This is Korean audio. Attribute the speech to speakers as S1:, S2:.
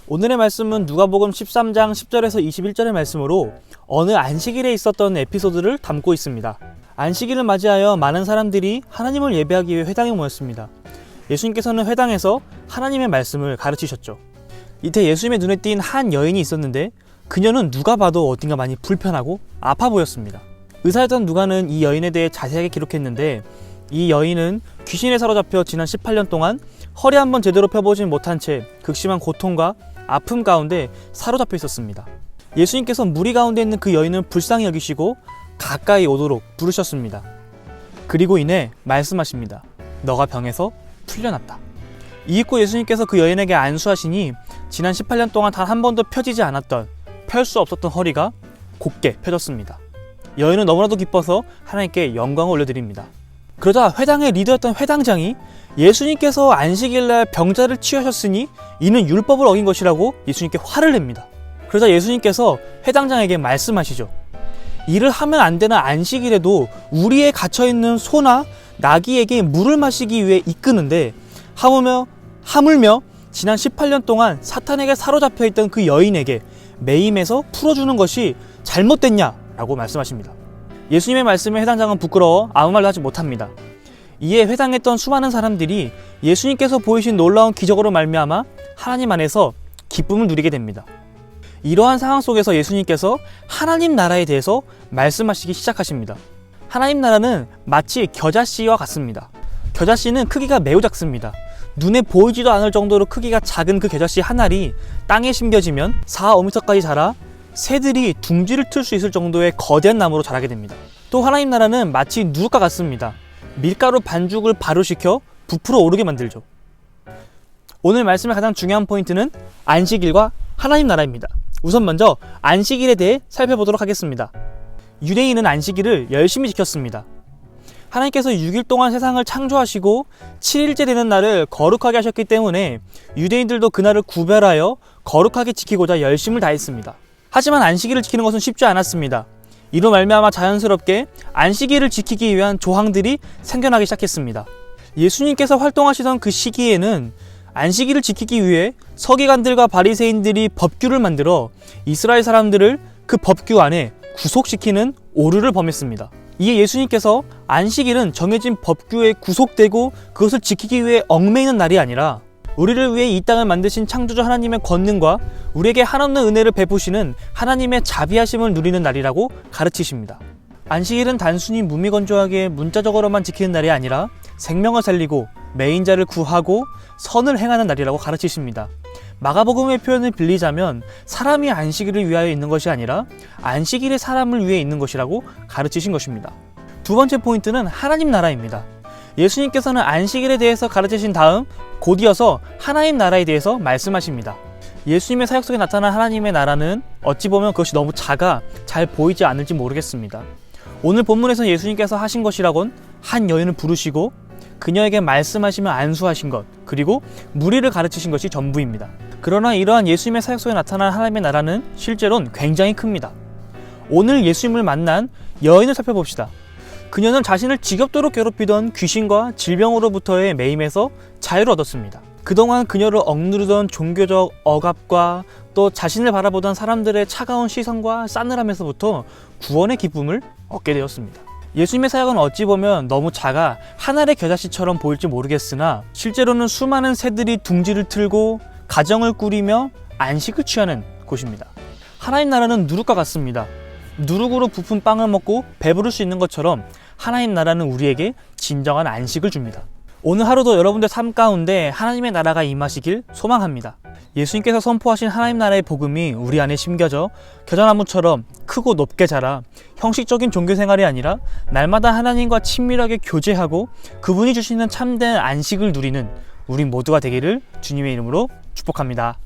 S1: 오늘의 말씀은 누가복음 13장 10절에서 21절의 말씀으로 어느 안식일에 있었던 에피소드를 담고 있습니다. 안식일을 맞이하여 많은 사람들이 하나님을 예배하기 위해 회당에 모였습니다. 예수님께서는 회당에서 하나님의 말씀을 가르치셨죠. 이때 예수님의 눈에 띈 한 여인이 있었는데 그녀는 누가 봐도 어딘가 많이 불편하고 아파 보였습니다. 의사였던 누가는 이 여인에 대해 자세하게 기록했는데 이 여인은 귀신에 사로잡혀 지난 18년 동안 허리 한번 제대로 펴보진 못한 채 극심한 고통과 아픔 가운데 사로잡혀 있었습니다. 예수님께서 무리 가운데 있는 그 여인을 불쌍히 여기시고 가까이 오도록 부르셨습니다. 그리고 이내 말씀하십니다. 너가 병에서 풀려났다. 이윽고 예수님께서 그 여인에게 안수하시니 지난 18년 동안 단 한 번도 펴지지 않았던, 펼 수 없었던 허리가 곧게 펴졌습니다. 여인은 너무나도 기뻐서 하나님께 영광을 올려드립니다. 그러자 회당의 리더였던 회당장이 예수님께서 안식일날 병자를 치유하셨으니 이는 율법을 어긴 것이라고 예수님께 화를 냅니다. 그러자 예수님께서 회당장에게 말씀하시죠. 일을 하면 안 되는 안식일에도 우리의 갇혀있는 소나 나귀에게 물을 마시기 위해 이끄는데 하물며 지난 18년 동안 사탄에게 사로잡혀 있던 그 여인에게 매임해서 풀어주는 것이 잘못됐냐라고 말씀하십니다. 예수님의 말씀에 회당장은 부끄러워 아무 말도 하지 못합니다. 이에 회당에 있던 수많은 사람들이 예수님께서 보이신 놀라운 기적으로 말미암아 하나님 안에서 기쁨을 누리게 됩니다. 이러한 상황 속에서 예수님께서 하나님 나라에 대해서 말씀하시기 시작하십니다. 하나님 나라는 마치 겨자씨와 같습니다. 겨자씨는 크기가 매우 작습니다. 눈에 보이지도 않을 정도로 크기가 작은 그 겨자씨 한 알이 땅에 심겨지면 4~5m까지 자라 새들이 둥지를 틀 수 있을 정도의 거대한 나무로 자라게 됩니다. 또 하나님 나라는 마치 누룩과 같습니다. 밀가루 반죽을 발효시켜 부풀어 오르게 만들죠. 오늘 말씀의 가장 중요한 포인트는 안식일과 하나님 나라입니다. 우선 먼저 안식일에 대해 살펴보도록 하겠습니다. 유대인은 안식일을 열심히 지켰습니다. 하나님께서 6일 동안 세상을 창조하시고 7일째 되는 날을 거룩하게 하셨기 때문에 유대인들도 그날을 구별하여 거룩하게 지키고자 열심을 다했습니다. 하지만 안식일을 지키는 것은 쉽지 않았습니다. 이로 말미암아 자연스럽게 안식일을 지키기 위한 조항들이 생겨나기 시작했습니다. 예수님께서 활동하시던 그 시기에는 안식일을 지키기 위해 서기관들과 바리새인들이 법규를 만들어 이스라엘 사람들을 그 법규 안에 구속시키는 오류를 범했습니다. 이에 예수님께서 안식일은 정해진 법규에 구속되고 그것을 지키기 위해 얽매이는 날이 아니라 우리를 위해 이 땅을 만드신 창조주 하나님의 권능과 우리에게 한없는 은혜를 베푸시는 하나님의 자비하심을 누리는 날이라고 가르치십니다. 안식일은 단순히 무미건조하게 문자적으로만 지키는 날이 아니라 생명을 살리고 매인자를 구하고 선을 행하는 날이라고 가르치십니다. 마가복음의 표현을 빌리자면 사람이 안식일을 위하여 있는 것이 아니라 안식일이 사람을 위해 있는 것이라고 가르치신 것입니다. 두 번째 포인트는 하나님 나라입니다. 예수님께서는 안식일에 대해서 가르치신 다음 곧이어서 하나님 나라에 대해서 말씀하십니다. 예수님의 사역 속에 나타난 하나님의 나라는 어찌 보면 그것이 너무 작아 잘 보이지 않을지 모르겠습니다. 오늘 본문에서 예수님께서 하신 것이라곤 한 여인을 부르시고 그녀에게 말씀하시며 안수하신 것, 그리고 무리를 가르치신 것이 전부입니다. 그러나 이러한 예수님의 사역 속에 나타난 하나님의 나라는 실제로는 굉장히 큽니다. 오늘 예수님을 만난 여인을 살펴봅시다. 그녀는 자신을 지겹도록 괴롭히던 귀신과 질병으로부터의 매임에서 자유를 얻었습니다. 그동안 그녀를 억누르던 종교적 억압과 또 자신을 바라보던 사람들의 차가운 시선과 싸늘함에서부터 구원의 기쁨을 얻게 되었습니다. 예수님의 사역은 어찌 보면 너무 작아 하늘의 겨자씨처럼 보일지 모르겠으나 실제로는 수많은 새들이 둥지를 틀고 가정을 꾸리며 안식을 취하는 곳입니다. 하나님 나라는 누룩과 같습니다. 누룩으로 부푼 빵을 먹고 배부를 수 있는 것처럼 하나님 나라는 우리에게 진정한 안식을 줍니다. 오늘 하루도 여러분들 삶 가운데 하나님의 나라가 임하시길 소망합니다. 예수님께서 선포하신 하나님 나라의 복음이 우리 안에 심겨져 겨자나무처럼 크고 높게 자라 형식적인 종교생활이 아니라 날마다 하나님과 친밀하게 교제하고 그분이 주시는 참된 안식을 누리는 우리 모두가 되기를 주님의 이름으로 축복합니다.